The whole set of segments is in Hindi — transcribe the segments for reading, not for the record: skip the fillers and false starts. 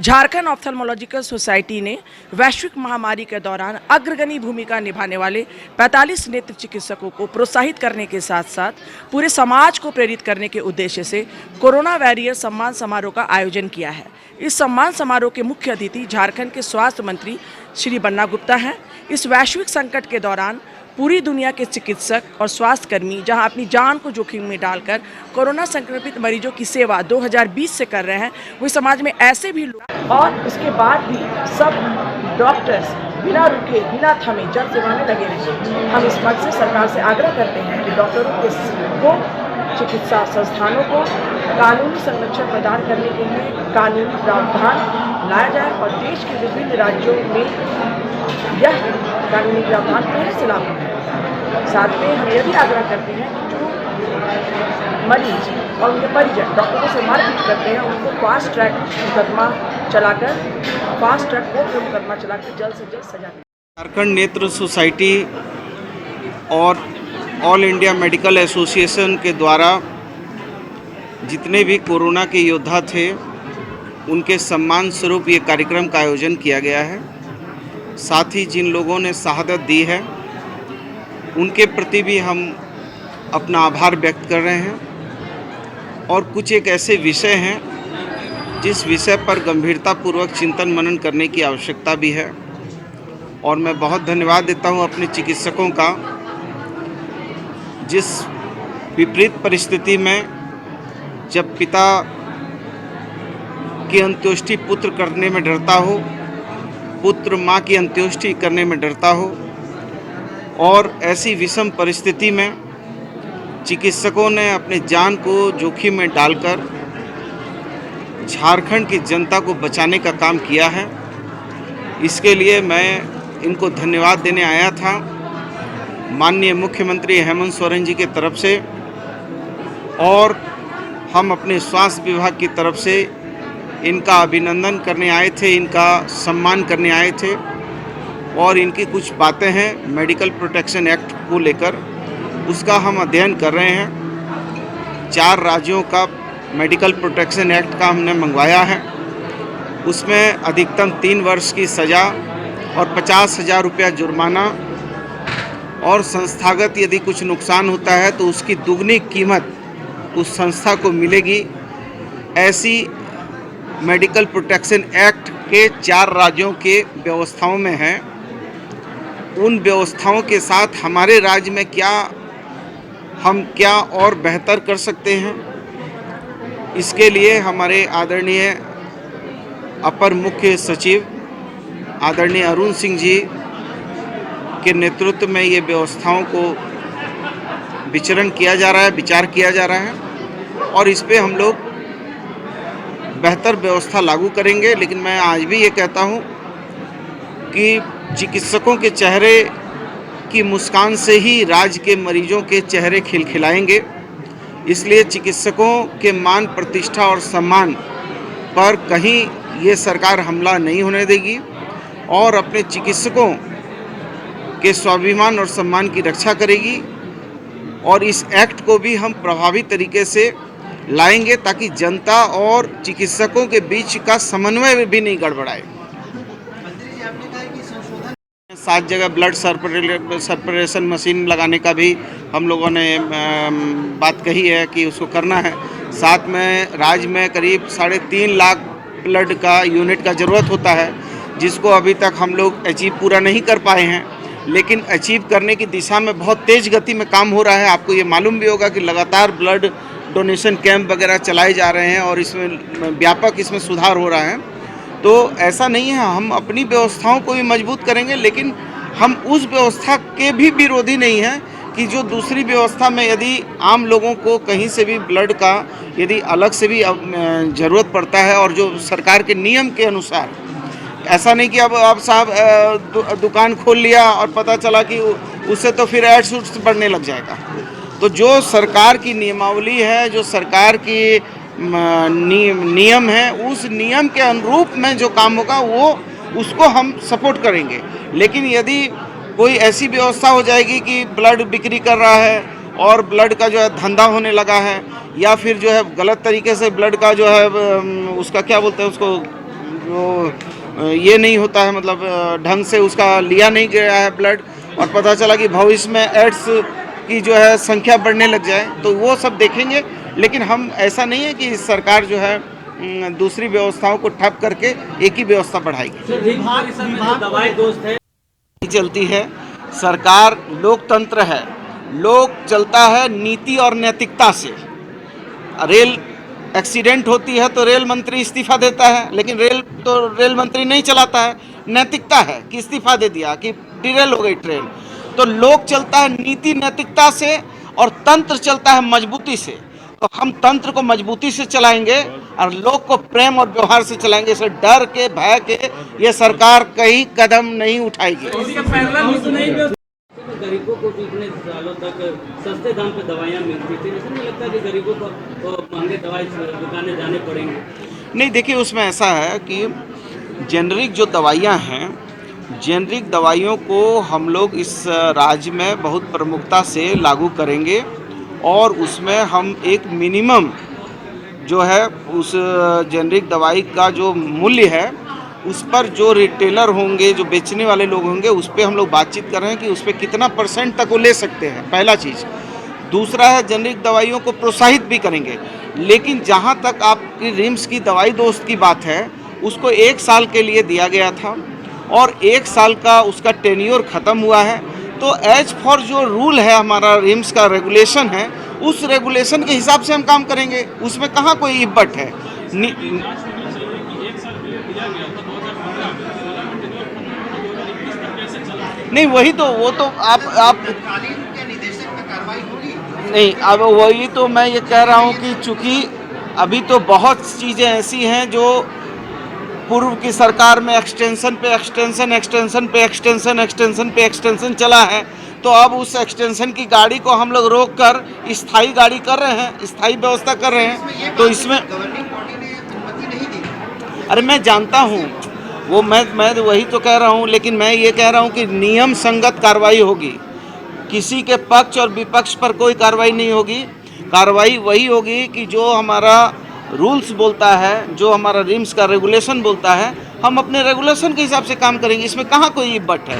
झारखंड ऑप्थेल्मोलॉजिकल सोसाइटी ने वैश्विक महामारी के दौरान अग्रगणी भूमिका निभाने वाले 45 नेत्र चिकित्सकों को प्रोत्साहित करने के साथ साथ पूरे समाज को प्रेरित करने के उद्देश्य से कोरोना वॉरियर सम्मान समारोह का आयोजन किया है। इस सम्मान समारोह के मुख्य अतिथि झारखंड के स्वास्थ्य मंत्री श्री बन्ना गुप्ता हैं। इस वैश्विक संकट के दौरान पूरी दुनिया के चिकित्सक और स्वास्थ्यकर्मी जहां अपनी जान को जोखिम में डालकर कोरोना संक्रमित मरीजों की सेवा 2020 से कर रहे हैं, वही समाज में ऐसे भी लोग और उसके बाद भी सब डॉक्टर्स बिना रुके बिना थमे जन सेवा में लगे रहे। हम इस मत से सरकार से आग्रह करते हैं कि डॉक्टरों को चिकित्सा संस्थानों को कानूनी संरक्षण प्रदान करने के लिए कानूनी प्रावधान लाया जाए और देश के विभिन्न राज्यों में यह कानूनी प्रावधान पहले से लागू है। साथ में हम यह भी आग्रह करते हैं कि जो मरीज और उनके परिजन डॉक्टरों से मारपीट करते हैं उनको फास्ट ट्रैक मुकदमा चलाकर जल्द से जल्द सजा दें। झारखंड नेत्र सोसाइटी और ऑल इंडिया मेडिकल एसोसिएशन के द्वारा जितने भी कोरोना के योद्धा थे उनके सम्मान स्वरूप ये कार्यक्रम का आयोजन किया गया है। साथ ही जिन लोगों ने शहादत दी है उनके प्रति भी हम अपना आभार व्यक्त कर रहे हैं। और कुछ एक ऐसे विषय हैं जिस विषय पर गंभीरतापूर्वक चिंतन मनन करने की आवश्यकता भी है। और मैं बहुत धन्यवाद देता हूं अपने चिकित्सकों का, जिस विपरीत परिस्थिति में जब पिता की अंत्येष्टि पुत्र करने में डरता हो, पुत्र माँ की अंत्येष्टि करने में डरता हो, और ऐसी विषम परिस्थिति में चिकित्सकों ने अपने जान को जोखिम में डालकर झारखंड की जनता को बचाने का काम किया है। इसके लिए मैं इनको धन्यवाद देने आया था माननीय मुख्यमंत्री हेमंत सोरेन जी के तरफ से, और हम अपने स्वास्थ्य विभाग की तरफ से इनका अभिनंदन करने आए थे, इनका सम्मान करने आए थे। और इनकी कुछ बातें हैं मेडिकल प्रोटेक्शन एक्ट को लेकर, उसका हम अध्ययन कर रहे हैं। 4 राज्यों का मेडिकल प्रोटेक्शन एक्ट का हमने मंगवाया है। उसमें अधिकतम 3 वर्ष की सज़ा और 50,000 रुपया जुर्माना, और संस्थागत यदि कुछ नुकसान होता है तो उसकी दुगनी कीमत उस संस्था को मिलेगी। ऐसी मेडिकल प्रोटेक्शन एक्ट के 4 राज्यों के व्यवस्थाओं में है। उन व्यवस्थाओं के साथ हमारे राज्य में हम क्या और बेहतर कर सकते हैं, इसके लिए हमारे आदरणीय अपर मुख्य सचिव आदरणीय अरुण सिंह जी के नेतृत्व में ये व्यवस्थाओं को विचरण किया जा रहा है, विचार किया जा रहा है, और इस पे हम लोग बेहतर व्यवस्था लागू करेंगे। लेकिन मैं आज भी ये कहता हूँ कि चिकित्सकों के चेहरे की मुस्कान से ही राज्य के मरीजों के चेहरे खिलखिलाएंगे। इसलिए चिकित्सकों के मान प्रतिष्ठा और सम्मान पर कहीं ये सरकार हमला नहीं होने देगी, और अपने चिकित्सकों के स्वाभिमान और सम्मान की रक्षा करेगी। और इस एक्ट को भी हम प्रभावी तरीके से लाएंगे ताकि जनता और चिकित्सकों के बीच का समन्वय भी नहीं गड़बड़ाए। 7 जगह ब्लड सर्कुलेशन मशीन लगाने का भी हम लोगों ने बात कही है कि उसको करना है। साथ में राज्य में करीब 3.5 लाख ब्लड का यूनिट का ज़रूरत होता है, जिसको अभी तक हम लोग अचीव पूरा नहीं कर पाए हैं, लेकिन अचीव करने की दिशा में बहुत तेज़ गति में काम हो रहा है। आपको ये मालूम भी होगा कि लगातार ब्लड डोनेशन कैंप वगैरह चलाए जा रहे हैं और इसमें व्यापक इसमें सुधार हो रहा है। तो ऐसा नहीं है, हम अपनी व्यवस्थाओं को भी मजबूत करेंगे, लेकिन हम उस व्यवस्था के भी विरोधी नहीं हैं कि जो दूसरी व्यवस्था में यदि आम लोगों को कहीं से भी ब्लड का यदि अलग से भी ज़रूरत पड़ता है, और जो सरकार के नियम के अनुसार, ऐसा नहीं कि अब साहब दुकान खोल लिया और पता चला कि उससे तो फिर एड्स उड्स बढ़ने लग जाएगा। तो जो सरकार की नियमावली है, जो सरकार की नियम है, उस नियम के अनुरूप में जो काम होगा वो उसको हम सपोर्ट करेंगे। लेकिन यदि कोई ऐसी व्यवस्था हो जाएगी कि ब्लड बिक्री कर रहा है और ब्लड का जो है धंधा होने लगा है, या फिर जो है गलत तरीके से ब्लड का जो है उसका क्या बोलते हैं उसको जो ये नहीं होता है, मतलब ढंग से उसका लिया नहीं गया है ब्लड, और पता चला कि भविष्य में एड्स की जो है संख्या बढ़ने लग जाए, तो वो सब देखेंगे। लेकिन हम ऐसा नहीं है कि सरकार जो है दूसरी व्यवस्थाओं को ठप करके एक ही व्यवस्था बढ़ाएगी। चलती है सरकार, लोकतंत्र है, लोक चलता है नीति और नैतिकता से। रेल एक्सीडेंट होती है तो रेल मंत्री इस्तीफा देता है, लेकिन रेल मंत्री नहीं चलाता है। नैतिकता है कि इस्तीफा दे दिया कि डिरेल हो गई ट्रेन। तो लोक चलता है नीति नैतिकता से और तंत्र चलता है मजबूती से। तो हम तंत्र को मजबूती से चलाएंगे और लोक को प्रेम और व्यवहार से चलाएंगे। इसे डर के भय के ये सरकार कहीं कदम नहीं उठाएगी। गरीबों को भी इतने सालों तक सस्ते दाम पे दवाइयाँ मिलती थी, ऐसा नहीं लगता कि गरीबों को महंगे दवाई दुकानें जाने पड़ेंगे? नहीं, देखिए उसमें ऐसा है कि जेनरिक जो दवाइयाँ हैं, जेनरिक दवाइयों को हम लोग इस राज्य में बहुत प्रमुखता से लागू करेंगे और उसमें हम एक मिनिमम जो है उस जेनरिक दवाई का जो मूल्य है उस पर जो रिटेलर होंगे, जो बेचने वाले लोग होंगे, उस पर हम लोग बातचीत कर रहे हैं कि उस पर कितना % तक वो ले सकते हैं, पहला चीज़। दूसरा है जेनरिक दवाइयों को प्रोत्साहित भी करेंगे। लेकिन जहाँ तक आपकी रिम्स की दवाई दोस्त की बात है, उसको 1 साल के लिए दिया गया था और 1 साल का उसका टेन्योर ख़त्म हुआ है। तो एज फॉर जो रूल है हमारा रिम्स का रेगुलेशन है, उस रेगुलेशन के हिसाब से हम काम करेंगे। उसमें कहाँ कोई इब्बट है। नहीं, वही तो वो तो आप नहीं, अब वही तो मैं ये कह रहा हूँ कि चूँकि अभी तो बहुत चीज़ें ऐसी हैं जो पूर्व की सरकार में एक्सटेंशन पे एक्सटेंशन, एक्सटेंशन पे एक्सटेंशन, एक्सटेंशन पे एक्सटेंशन चला है, तो अब उस एक्सटेंशन की गाड़ी को हम लोग रोक कर स्थायी गाड़ी कर रहे हैं, स्थायी व्यवस्था कर रहे हैं। तो इसमें अरे मैं जानता हूँ वो, मैं वही तो कह रहा हूँ, लेकिन मैं ये कह रहा हूँ कि नियम संगत कार्रवाई होगी। किसी के पक्ष और विपक्ष पर कोई कार्रवाई नहीं होगी। कार्रवाई वही होगी कि जो हमारा रूल्स बोलता है, जो हमारा रिम्स का रेगुलेशन बोलता है, हम अपने रेगुलेशन के हिसाब से काम करेंगे। इसमें कहाँ कोई इब्बट है।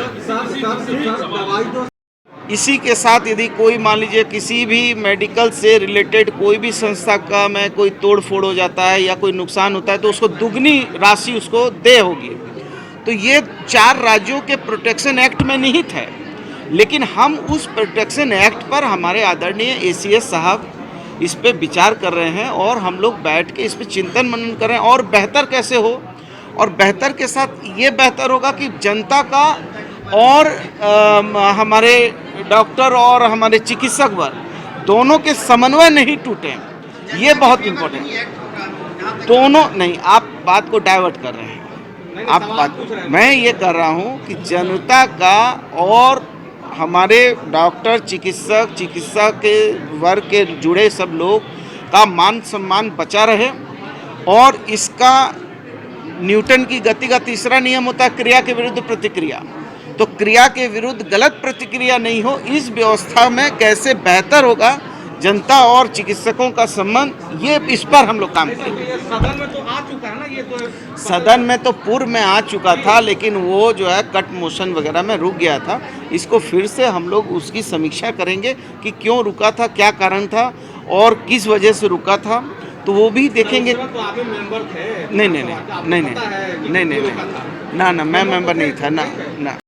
इसी के साथ यदि कोई मान लीजिए किसी भी मेडिकल से रिलेटेड कोई भी संस्था का में कोई तोड़ फोड़ हो जाता है या कोई नुकसान होता है, तो उसको दुगनी राशि उसको दे होगी। तो ये 4 राज्यों के प्रोटेक्शन एक्ट में निहित है। लेकिन हम उस प्रोटेक्शन एक्ट पर हमारे आदरणीय ACS साहब इस पे विचार कर रहे हैं और हम लोग बैठ के इस पे चिंतन मनन कर रहे हैं और बेहतर कैसे हो। और बेहतर के साथ ये बेहतर होगा कि जनता का और हमारे डॉक्टर और हमारे चिकित्सक वर्ग दोनों के समन्वय नहीं टूटे। ये बहुत इम्पोर्टेंट। दोनों नहीं, आप बात को डाइवर्ट कर रहे हैं। आप बात, मैं ये कर रहा हूँ कि जनता का और हमारे डॉक्टर, चिकित्सा के वर्ग के जुड़े सब लोग का मान सम्मान बचा रहे। और इसका न्यूटन की गति का तीसरा नियम होता है क्रिया के विरुद्ध प्रतिक्रिया। तो क्रिया के विरुद्ध गलत प्रतिक्रिया नहीं हो, इस व्यवस्था में कैसे बेहतर होगा जनता और चिकित्सकों का संबंध, ये इस पर हम लोग काम करेंगे। सदन में तो आ चुका है ना, ये तो सदन में तो पूर्व में आ चुका था, लेकिन वो जो है कट मोशन वगैरह में रुक गया था। इसको फिर से हम लोग उसकी समीक्षा करेंगे कि क्यों रुका था, क्या कारण था और किस वजह से रुका था, तो वो भी देखेंगे। तो आप भी मेंबर थे? नहीं, मैं मेंबर नहीं था ना।